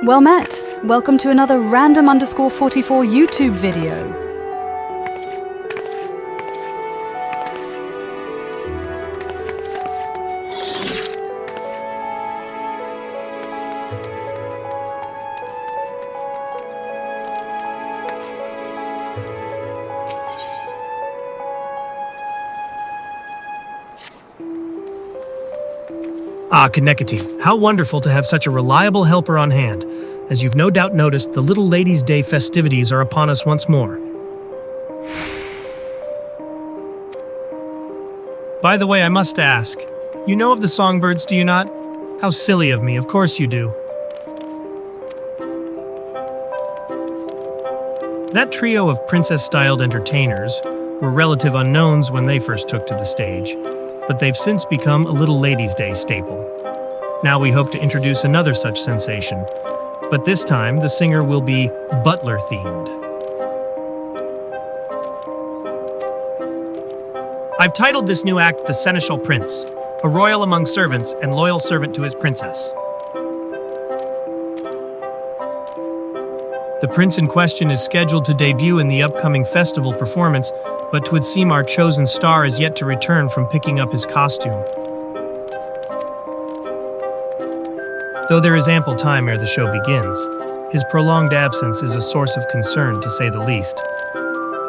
Well met. Welcome to another random_44 YouTube video. Kanekati, how wonderful to have such a reliable helper on hand. As you've no doubt noticed, the Little Ladies' Day festivities are upon us once more. By the way, I must ask, you know of the songbirds, do you not? How silly of me, of course you do. That trio of princess-styled entertainers were relative unknowns when they first took to the stage, but they've since become a Little Ladies' Day staple. Now we hope to introduce another such sensation, but this time the singer will be butler-themed. I've titled this new act The Seneschal Prince, a royal among servants and loyal servant to his princess. The prince in question is scheduled to debut in the upcoming festival performance, but 'twould seem our chosen star is yet to return from picking up his costume. Though there is ample time ere the show begins, his prolonged absence is a source of concern, to say the least.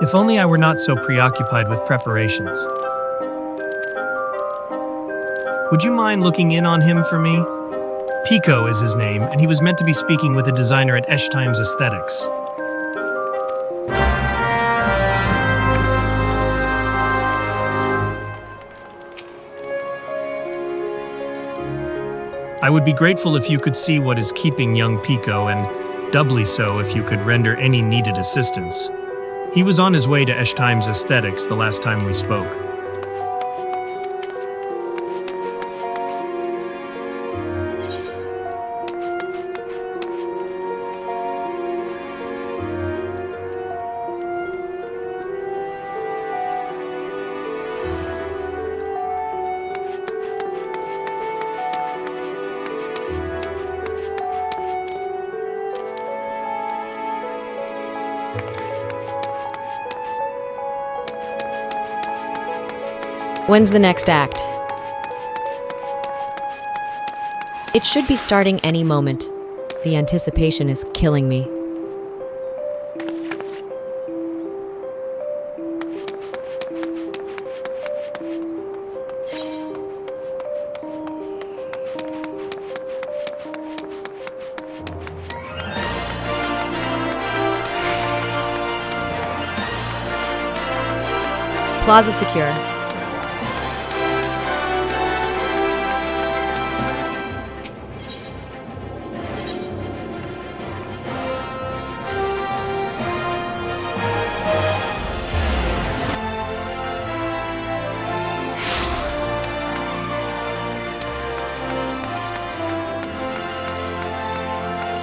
If only I were not so preoccupied with preparations. Would you mind looking in on him for me? Pico is his name, and he was meant to be speaking with a designer at Times Aesthetics. I would be grateful if you could see what is keeping young Pico, and doubly so if you could render any needed assistance. He was on his way to Times Aesthetics the last time we spoke. When's the next act? It should be starting any moment. The anticipation is killing me. Plaza secure.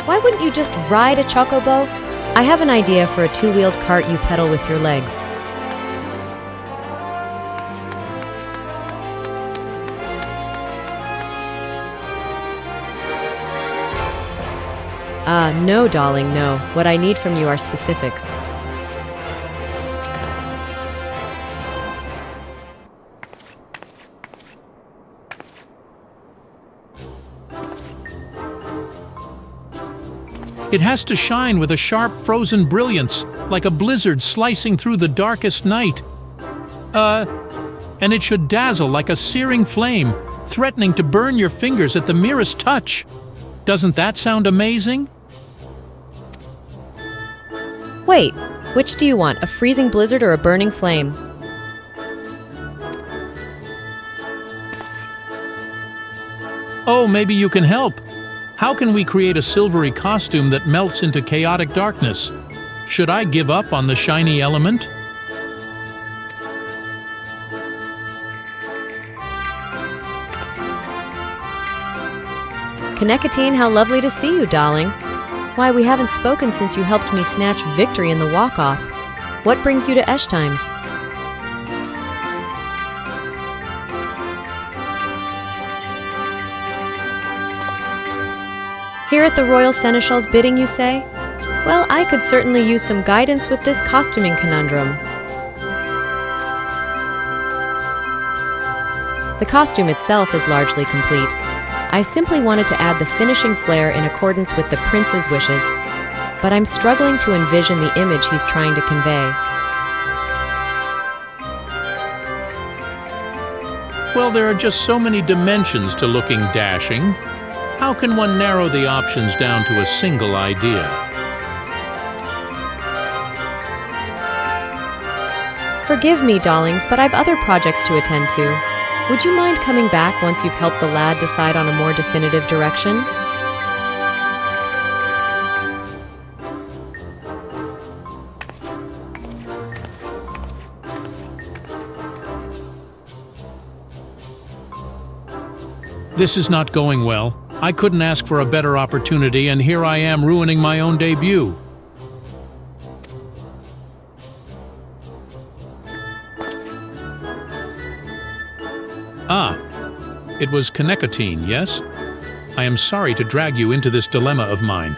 Why wouldn't you just ride a chocobo? I have an idea for a two-wheeled cart you pedal with your legs. No, darling, no. What I need from you are specifics. It has to shine with a sharp, frozen brilliance, like a blizzard slicing through the darkest night. And it should dazzle like a searing flame, threatening to burn your fingers at the merest touch. Doesn't that sound amazing? Wait, which do you want, a freezing blizzard or a burning flame? Oh, maybe you can help. How can we create a silvery costume that melts into chaotic darkness? Should I give up on the shiny element? Kanekatine, how lovely to see you, darling. Why, we haven't spoken since you helped me snatch victory in the walk-off. What brings you to Times? Here at the Royal Seneschal's bidding, you say? Well, I could certainly use some guidance with this costuming conundrum. The costume itself is largely complete. I simply wanted to add the finishing flair in accordance with the prince's wishes, but I'm struggling to envision the image he's trying to convey. Well, there are just so many dimensions to looking dashing. How can one narrow the options down to a single idea? Forgive me, darlings, but I've other projects to attend to. Would you mind coming back once you've helped the lad decide on a more definitive direction? This is not going well. I couldn't ask for a better opportunity, and here I am ruining my own debut. Ah, it was Connecatine, yes? I am sorry to drag you into this dilemma of mine.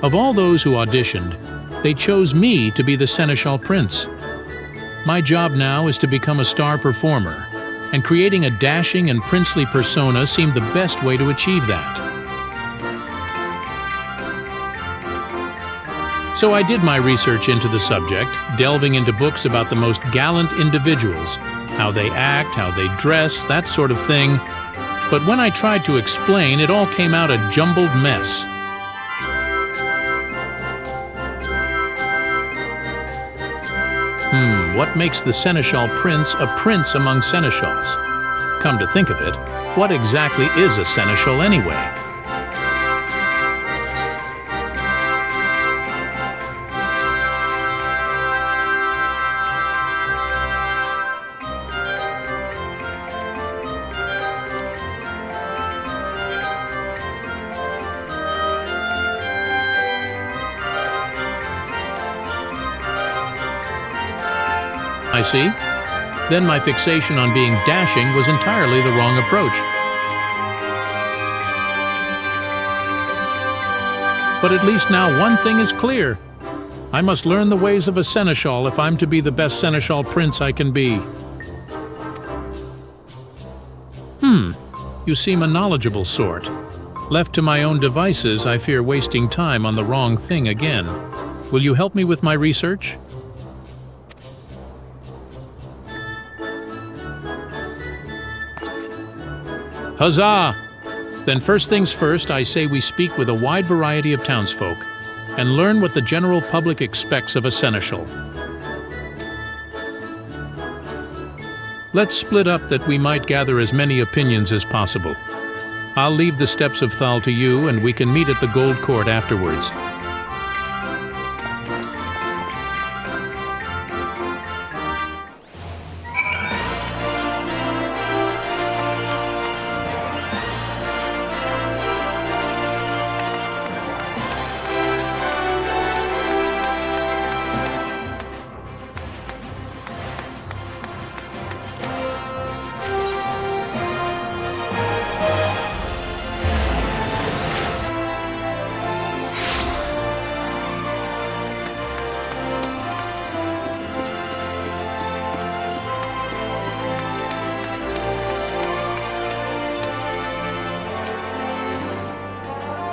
Of all those who auditioned, they chose me to be the Seneschal Prince. My job now is to become a star performer, and creating a dashing and princely persona seemed the best way to achieve that. So I did my research into the subject, delving into books about the most gallant individuals, how they act, how they dress, that sort of thing. But when I tried to explain, it all came out a jumbled mess. What makes the Seneschal Prince a prince among seneschals? Come to think of it, what exactly is a seneschal anyway? I see. Then my fixation on being dashing was entirely the wrong approach. But at least now one thing is clear. I must learn the ways of a seneschal if I'm to be the best seneschal prince I can be. You seem a knowledgeable sort. Left to my own devices, I fear wasting time on the wrong thing again. Will you help me with my research? Huzzah! Then first things first, I say we speak with a wide variety of townsfolk and learn what the general public expects of a seneschal. Let's split up that we might gather as many opinions as possible. I'll leave the steps of Thal to you, and we can meet at the Gold Court afterwards.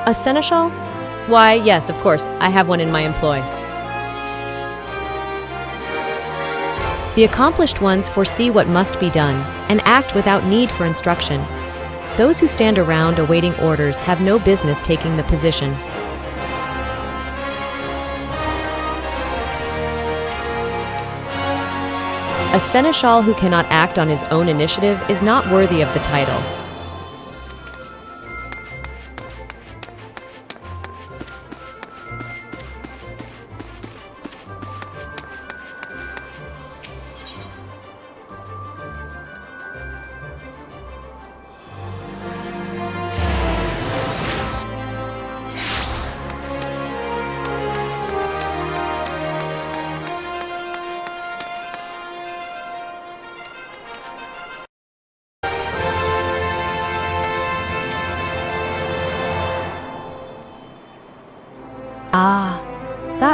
A seneschal? Why, yes, of course, I have one in my employ. The accomplished ones foresee what must be done and act without need for instruction. Those who stand around awaiting orders have no business taking the position. A seneschal who cannot act on his own initiative is not worthy of the title.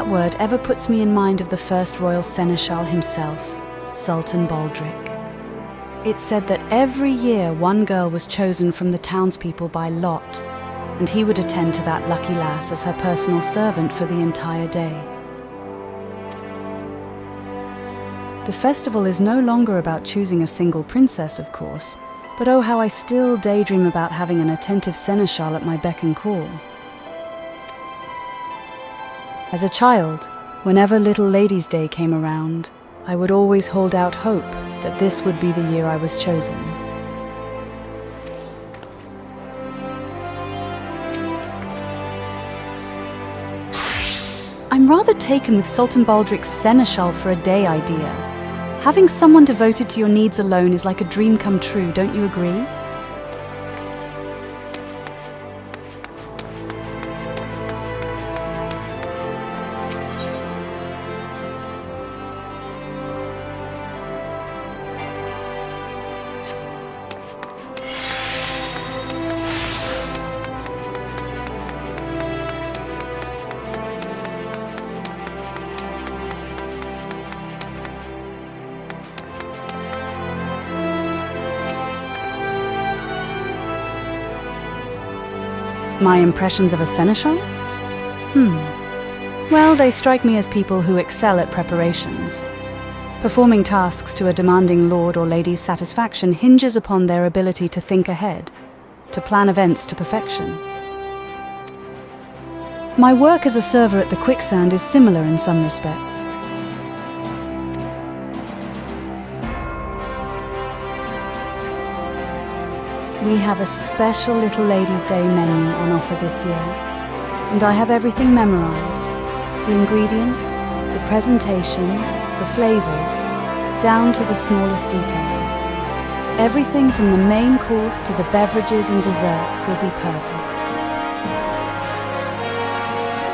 that word ever puts me in mind of the first Royal Seneschal himself, Sultan Baldric. It's said that every year one girl was chosen from the townspeople by lot, and he would attend to that lucky lass as her personal servant for the entire day. The festival is no longer about choosing a single princess, of course, but oh how I still daydream about having an attentive seneschal at my beck and call. As a child, whenever Little Ladies' Day came around, I would always hold out hope that this would be the year I was chosen. I'm rather taken with Sultan Baldric's seneschal for a day idea. Having someone devoted to your needs alone is like a dream come true, don't you agree? My impressions of a seneschal? Well, they strike me as people who excel at preparations. Performing tasks to a demanding lord or lady's satisfaction hinges upon their ability to think ahead, to plan events to perfection. My work as a server at the Quicksand is similar in some respects. We have a special Little Ladies' Day menu on offer this year, and I have everything memorized. The ingredients, the presentation, the flavors, down to the smallest detail. Everything from the main course to the beverages and desserts will be perfect.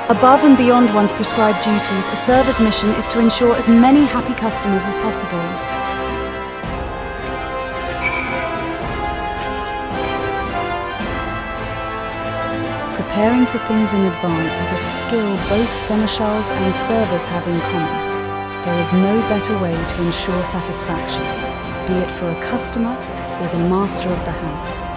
Above and beyond one's prescribed duties, a server's mission is to ensure as many happy customers as possible. Preparing for things in advance is a skill both seneschals and servers have in common. There is no better way to ensure satisfaction, be it for a customer or the master of the house.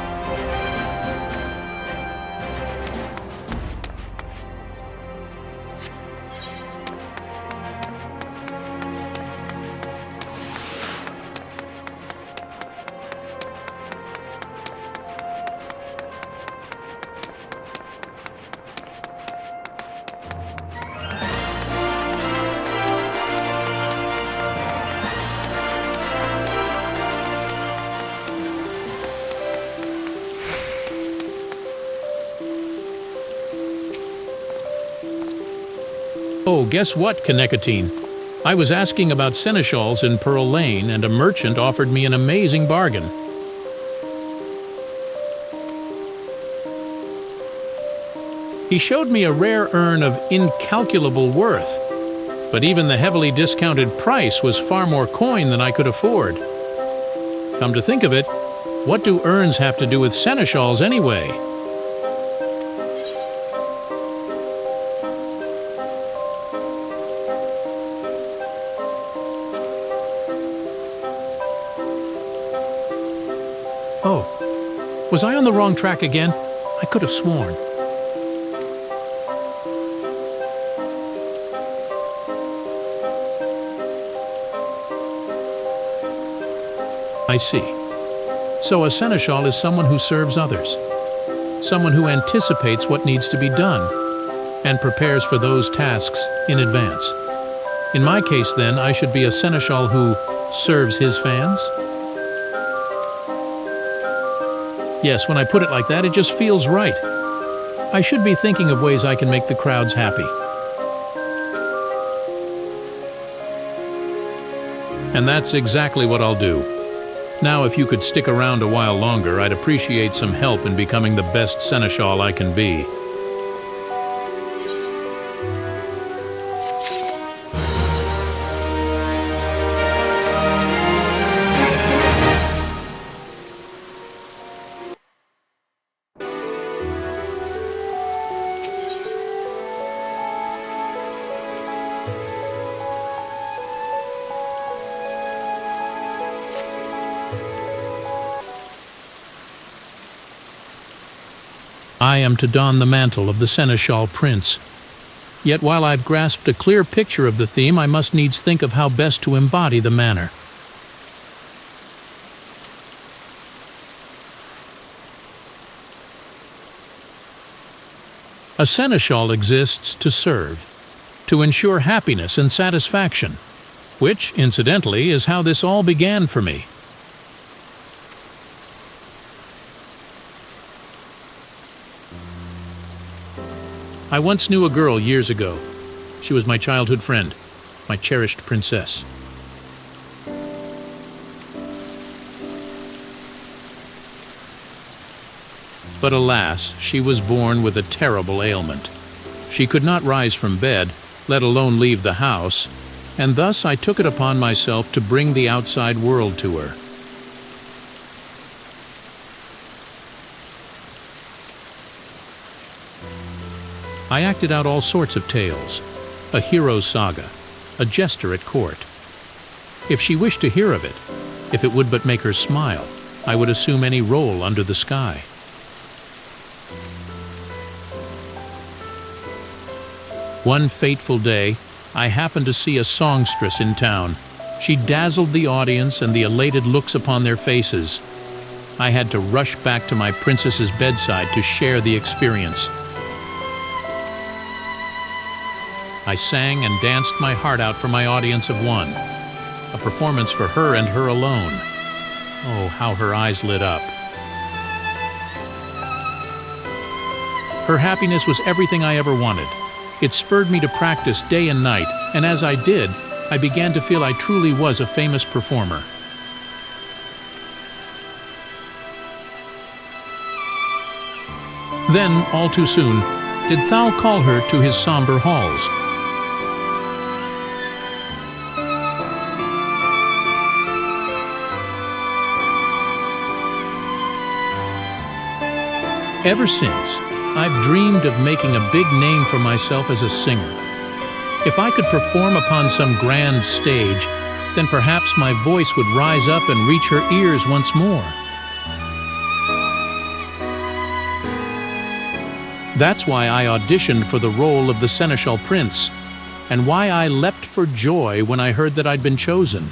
Oh, guess what, Kanekatine? I was asking about seneschals in Pearl Lane, and a merchant offered me an amazing bargain. He showed me a rare urn of incalculable worth, but even the heavily discounted price was far more coin than I could afford. Come to think of it, what do urns have to do with seneschals anyway? Oh, was I on the wrong track again? I could have sworn. I see. So a seneschal is someone who serves others, someone who anticipates what needs to be done, and prepares for those tasks in advance. In my case, then, I should be a seneschal who serves his fans? Yes, when I put it like that, it just feels right. I should be thinking of ways I can make the crowds happy. And that's exactly what I'll do. Now, if you could stick around a while longer, I'd appreciate some help in becoming the best seneschal I can be. I am to don the mantle of the Seneschal Prince. Yet while I've grasped a clear picture of the theme, I must needs think of how best to embody the manner. A seneschal exists to serve, to ensure happiness and satisfaction, which, incidentally, is how this all began for me. I once knew a girl years ago. She was my childhood friend, my cherished princess. But alas, she was born with a terrible ailment. She could not rise from bed, let alone leave the house, and thus I took it upon myself to bring the outside world to her. I acted out all sorts of tales, a hero's saga, a jester at court. If she wished to hear of it, if it would but make her smile, I would assume any role under the sky. One fateful day, I happened to see a songstress in town. She dazzled the audience and the elated looks upon their faces. I had to rush back to my princess's bedside to share the experience. I sang and danced my heart out for my audience of one, a performance for her and her alone. Oh, how her eyes lit up. Her happiness was everything I ever wanted. It spurred me to practice day and night, and as I did, I began to feel I truly was a famous performer. Then, all too soon, did Thal call her to his somber halls. Ever since, I've dreamed of making a big name for myself as a singer. If I could perform upon some grand stage, then perhaps my voice would rise up and reach her ears once more. That's why I auditioned for the role of the Seneschal Prince, and why I leapt for joy when I heard that I'd been chosen.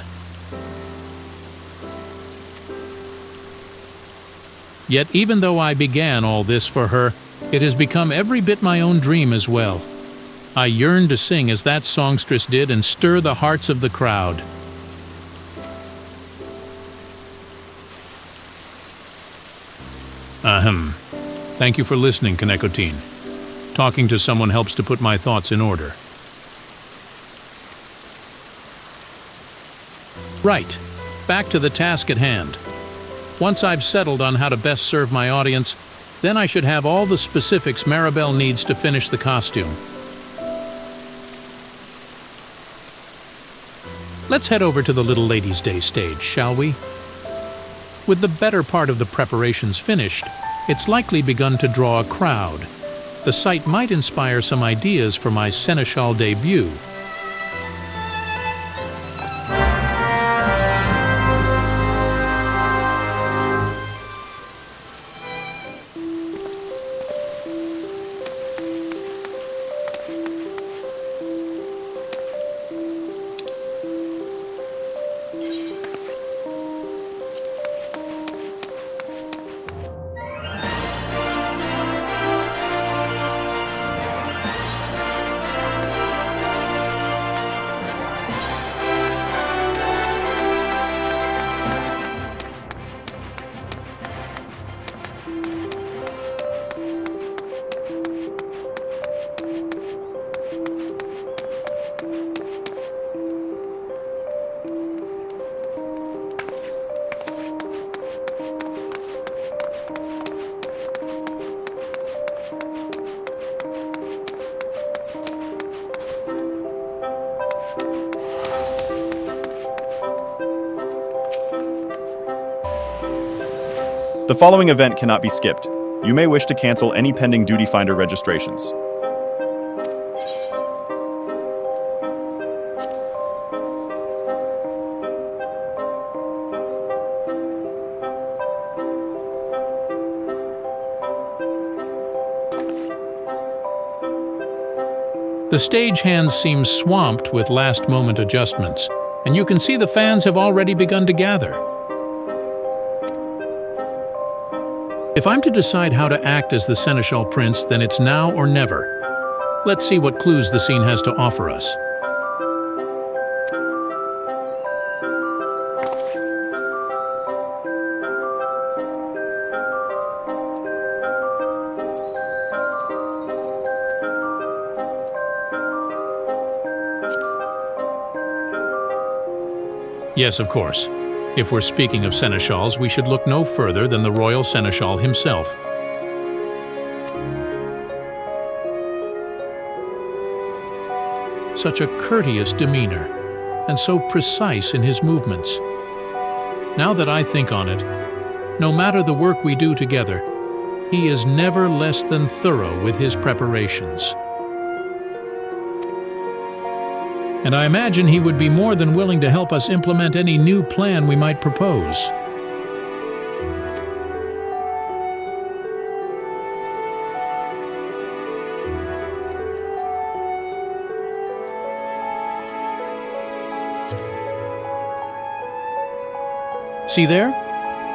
Yet even though I began all this for her, it has become every bit my own dream as well. I yearn to sing as that songstress did and stir the hearts of the crowd. Ahem. Thank you for listening, Kanekotine. Talking to someone helps to put my thoughts in order. Right, back to the task at hand. Once I've settled on how to best serve my audience, then I should have all the specifics Maribel needs to finish the costume. Let's head over to the Little Ladies' Day stage, shall we? With the better part of the preparations finished, it's likely begun to draw a crowd. The sight might inspire some ideas for my Seneschal debut. The following event cannot be skipped. You may wish to cancel any pending Duty Finder registrations. The stagehands seem swamped with last-moment adjustments, and you can see the fans have already begun to gather. If I'm to decide how to act as the Seneschal Prince, then it's now or never. Let's see what clues the scene has to offer us. Yes, of course. If we're speaking of seneschals, we should look no further than the Royal Seneschal himself. Such a courteous demeanor, and so precise in his movements. Now that I think on it, no matter the work we do together, he is never less than thorough with his preparations. And I imagine he would be more than willing to help us implement any new plan we might propose. See there?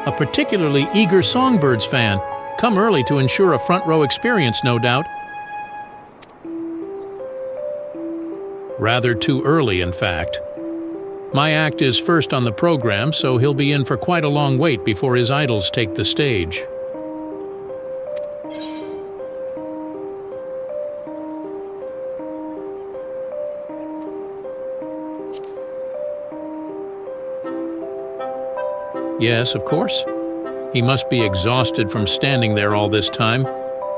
A particularly eager Songbirds fan. Come early to ensure a front-row experience, no doubt. Rather too early, in fact. My act is first on the program, so he'll be in for quite a long wait before his idols take the stage. Yes, of course. He must be exhausted from standing there all this time.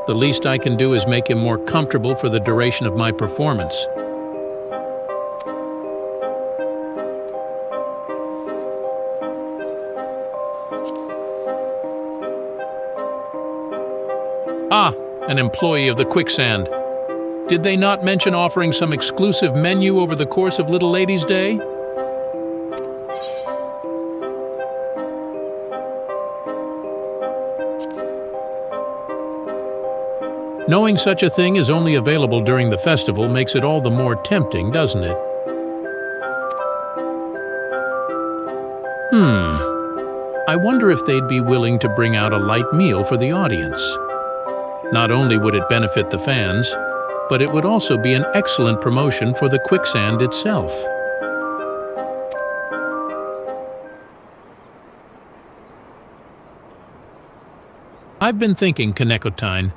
The least I can do is make him more comfortable for the duration of my performance. Ah, an employee of the Quicksand. Did they not mention offering some exclusive menu over the course of Little Ladies' Day? Knowing such a thing is only available during the festival makes it all the more tempting, doesn't it? I wonder if they'd be willing to bring out a light meal for the audience. Not only would it benefit the fans, but it would also be an excellent promotion for the Quicksand itself. I've been thinking, Kanekotine,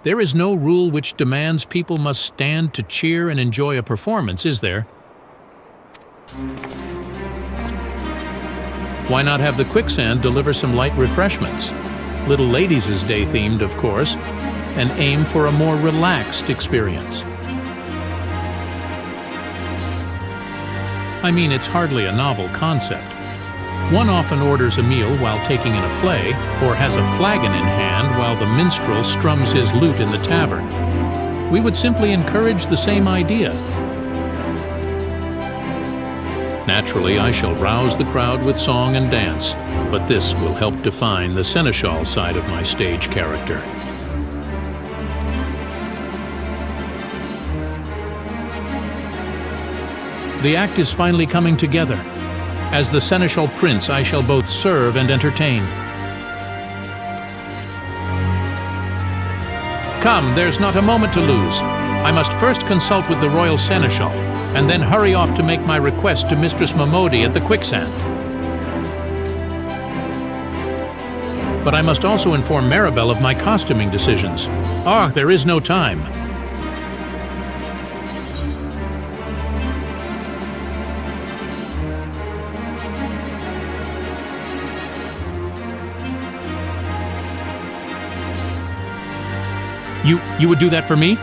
there is no rule which demands people must stand to cheer and enjoy a performance, is there? Why not have the Quicksand deliver some light refreshments? Little Ladies' Day themed, of course, and aim for a more relaxed experience. I mean, it's hardly a novel concept. One often orders a meal while taking in a play, or has a flagon in hand while the minstrel strums his lute in the tavern. We would simply encourage the same idea. Naturally, I shall rouse the crowd with song and dance, but this will help define the Seneschal side of my stage character. The act is finally coming together. As the Seneschal Prince, I shall both serve and entertain. Come, there's not a moment to lose. I must first consult with the Royal Seneschal, and then hurry off to make my request to Mistress Momodi at the Quicksand. But I must also inform Maribel of my costuming decisions. Ah, there is no time. You would do that for me?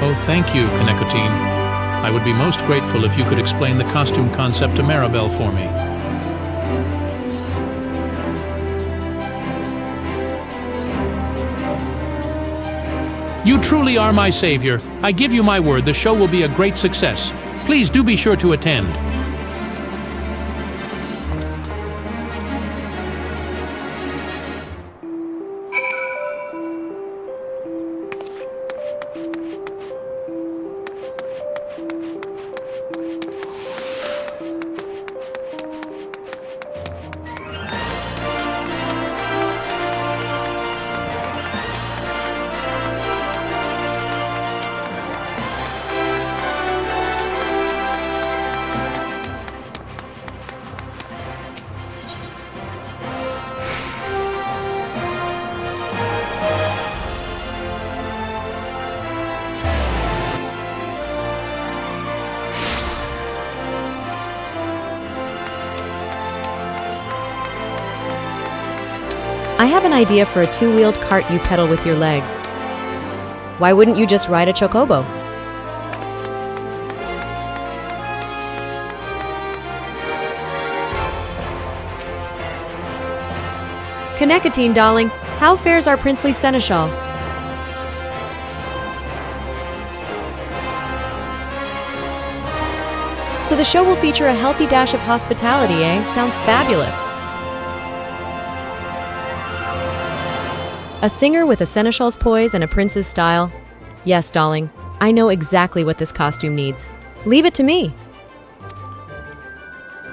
Oh, thank you, Kanekotine. I would be most grateful if you could explain the costume concept to Maribel for me. You truly are my savior. I give you my word, the show will be a great success. Please do be sure to attend. have an idea for a two-wheeled cart you pedal with your legs. Why wouldn't you just ride a chocobo? Connecatine, darling. How fares our princely seneschal? So the show will feature a healthy dash of hospitality, eh? Sounds fabulous. A singer with a seneschal's poise and a prince's style? Yes, darling. I know exactly what this costume needs. Leave it to me.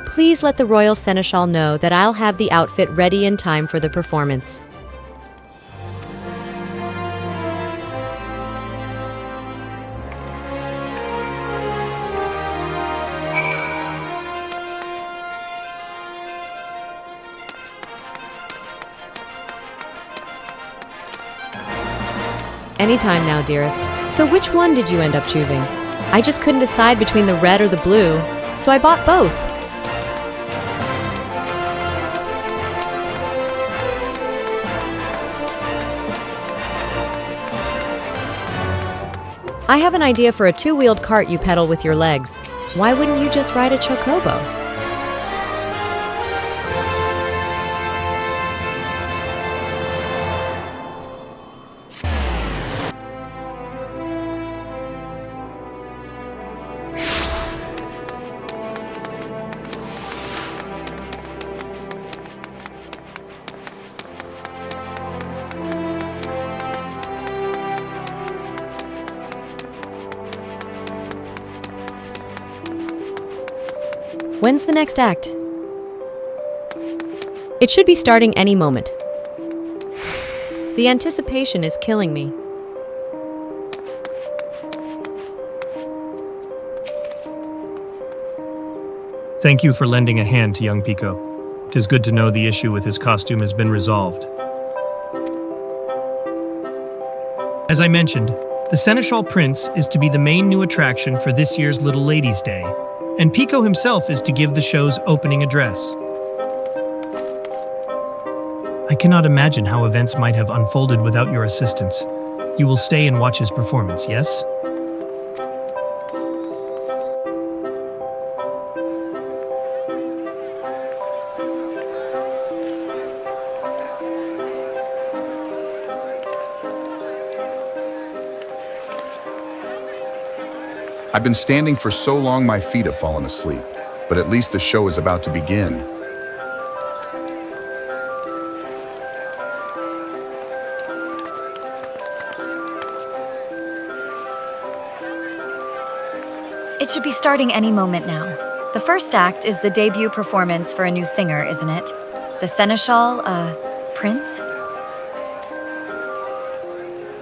Please let the Royal Seneschal know that I'll have the outfit ready in time for the performance. Anytime now, dearest. So which one did you end up choosing? I just couldn't decide between the red or the blue, so I bought both. I have an idea for a two-wheeled cart you pedal with your legs. Why wouldn't you just ride a chocobo? When's the next act? It should be starting any moment. The anticipation is killing me. Thank you for lending a hand to young Pico. 'Tis good to know the issue with his costume has been resolved. As I mentioned, the Seneschal Prince is to be the main new attraction for this year's Little Ladies' Day, and Pico himself is to give the show's opening address. I cannot imagine how events might have unfolded without your assistance. You will stay and watch his performance, yes? I've been standing for so long my feet have fallen asleep, but at least the show is about to begin. It should be starting any moment now. The first act is the debut performance for a new singer, isn't it? The Seneschal, prince?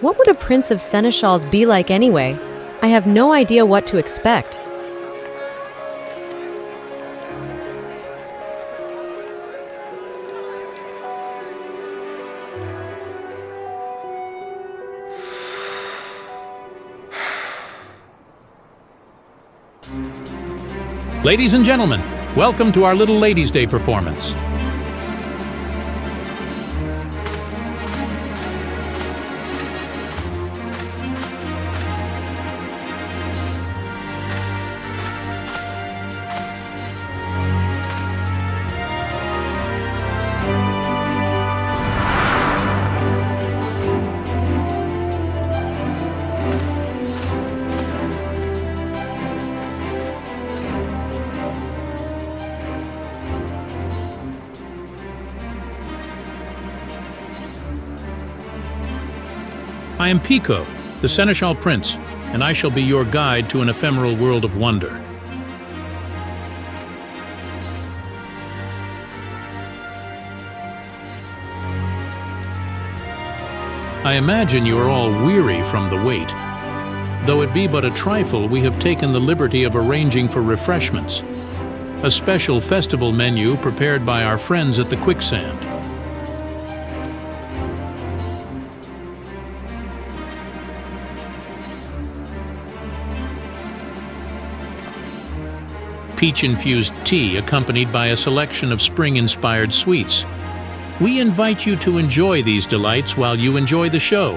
What would a prince of seneschals be like anyway? I have no idea what to expect. Ladies and gentlemen, welcome to our Little Ladies' Day performance. I am Pico, the Seneschal Prince, and I shall be your guide to an ephemeral world of wonder. I imagine you are all weary from the wait. Though it be but a trifle, we have taken the liberty of arranging for refreshments. A special festival menu prepared by our friends at the Quicksand. Peach-infused tea accompanied by a selection of spring-inspired sweets. We invite you to enjoy these delights while you enjoy the show.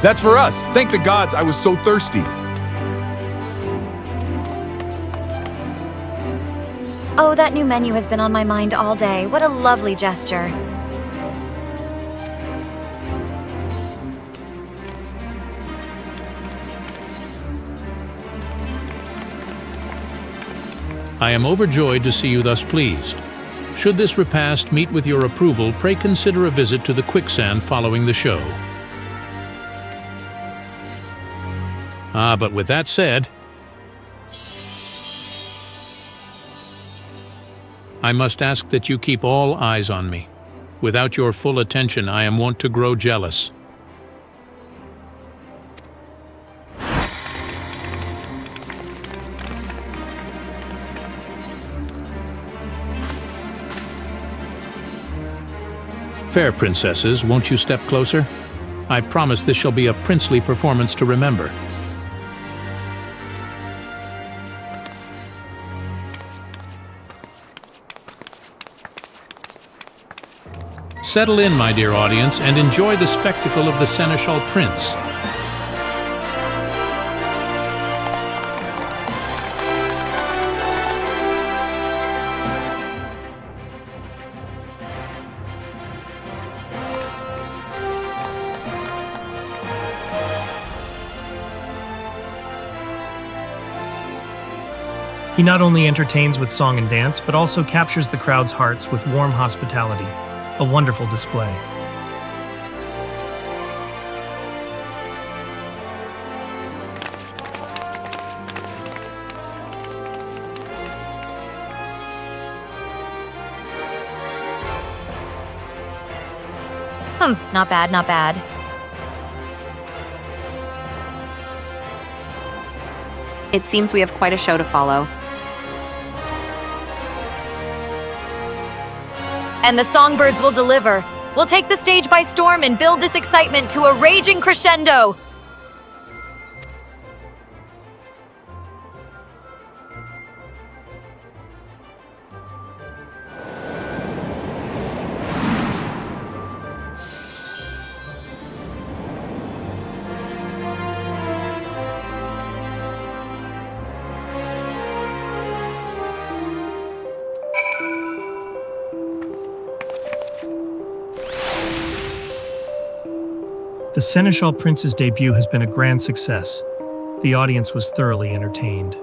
That's for us. Thank the gods, I was so thirsty. Oh, that new menu has been on my mind all day. What a lovely gesture. I am overjoyed to see you thus pleased. Should this repast meet with your approval, pray consider a visit to the quicksand following the show. But with that said, I must ask that you keep all eyes on me. Without your full attention, I am wont to grow jealous. Fair princesses, won't you step closer? I promise this shall be a princely performance to remember. Settle in, my dear audience, and enjoy the spectacle of the Seneschal Prince. He not only entertains with song and dance, but also captures the crowd's hearts with warm hospitality. A wonderful display. Not bad, not bad. It seems we have quite a show to follow. And the songbirds will deliver. We'll take the stage by storm and build this excitement to a raging crescendo. The Seneschal Prince's debut has been a grand success. The audience was thoroughly entertained.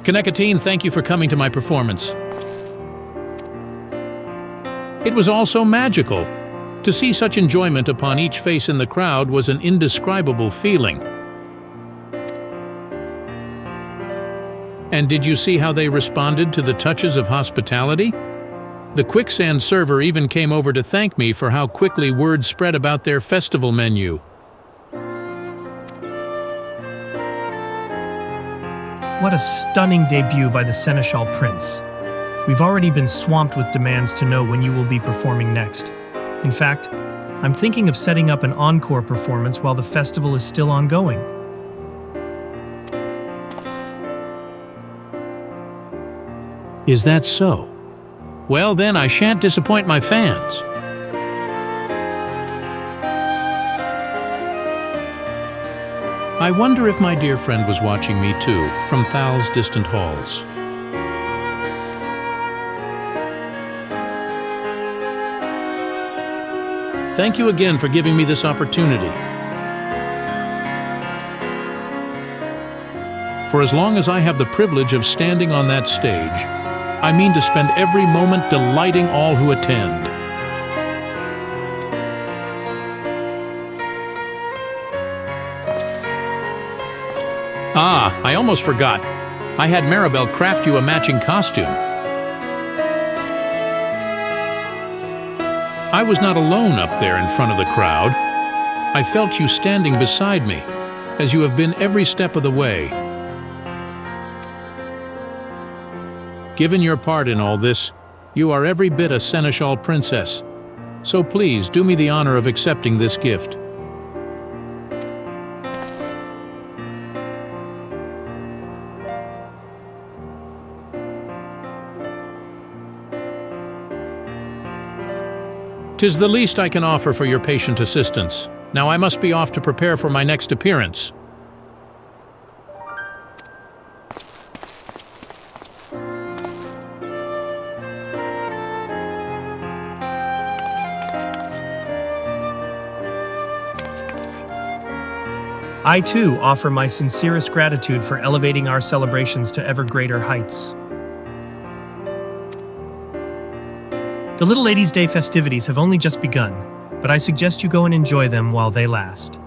Kanekatine, thank you for coming to my performance. It was all so magical. To see such enjoyment upon each face in the crowd was an indescribable feeling. And did you see how they responded to the touches of hospitality? The quicksand server even came over to thank me for how quickly word spread about their festival menu. What a stunning debut by the Seneschal Prince. We've already been swamped with demands to know when you will be performing next. In fact, I'm thinking of setting up an encore performance while the festival is still ongoing. Is that so? Well, then I shan't disappoint my fans. I wonder if my dear friend was watching me too, from Thal's distant halls. Thank you again for giving me this opportunity. For as long as I have the privilege of standing on that stage, I mean to spend every moment delighting all who attend. I almost forgot. I had Maribel craft you a matching costume. I was not alone up there in front of the crowd. I felt you standing beside me, as you have been every step of the way. Given your part in all this, You are every bit a Seneschal princess. So please do me the honor of accepting this gift. "'Tis the least I can offer for your patient assistance. Now I must be off to prepare for my next appearance." I too offer my sincerest gratitude for elevating our celebrations to ever greater heights. The Little Ladies' Day festivities have only just begun, but I suggest you go and enjoy them while they last.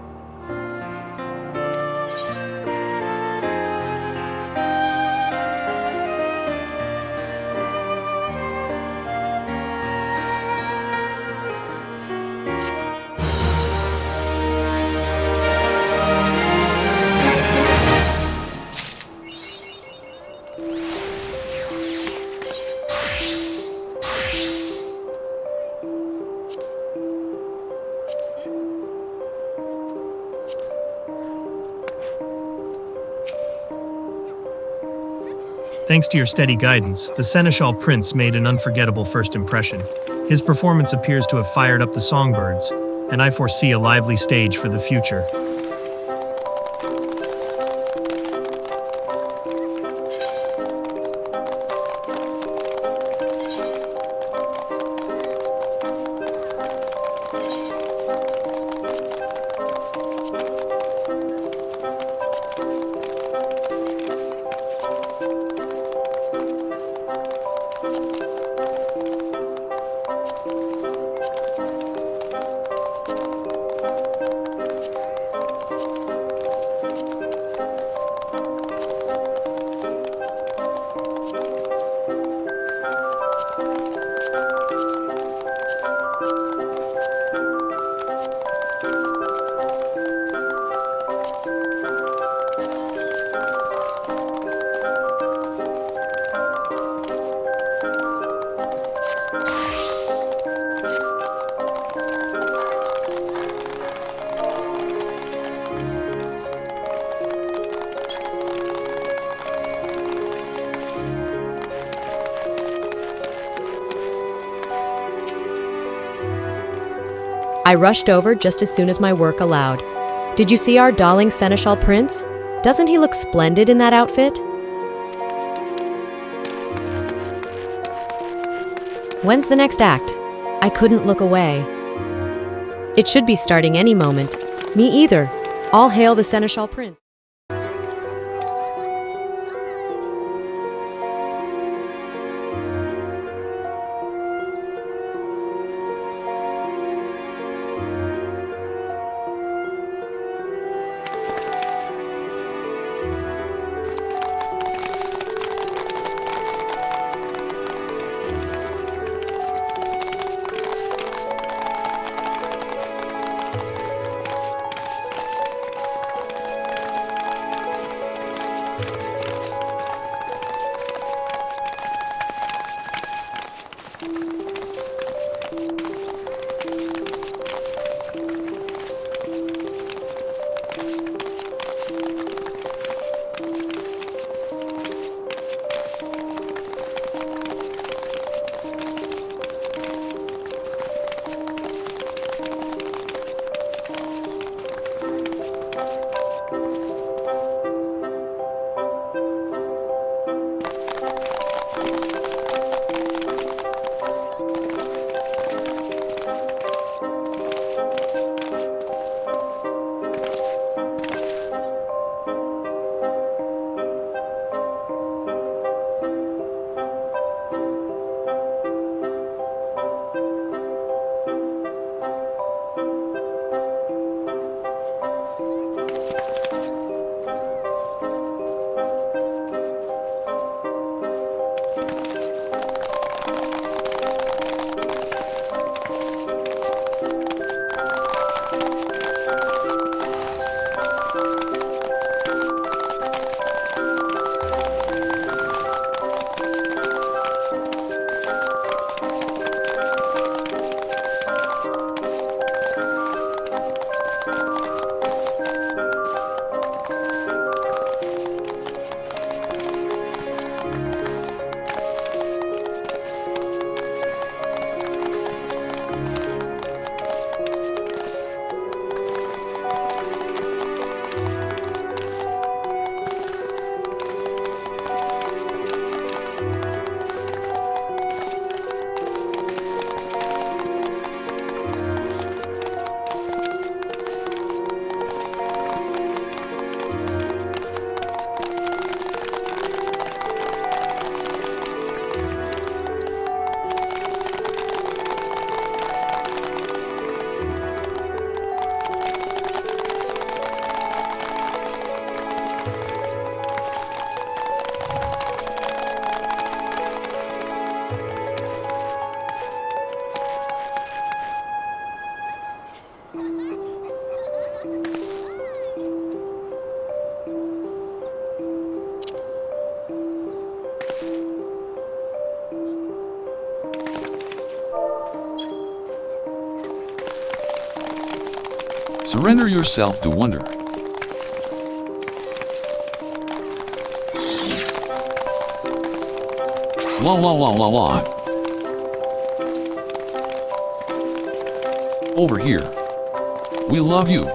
Thanks to your steady guidance, the Seneschal Prince made an unforgettable first impression. His performance appears to have fired up the songbirds, and I foresee a lively stage for the future. I rushed over just as soon as my work allowed. Did you see our darling Seneschal Prince? Doesn't he look splendid in that outfit? When's the next act? I couldn't look away. It should be starting any moment. Me either. All hail the Seneschal Prince. Surrender yourself to wonder. La la la la la. Over here. We love you.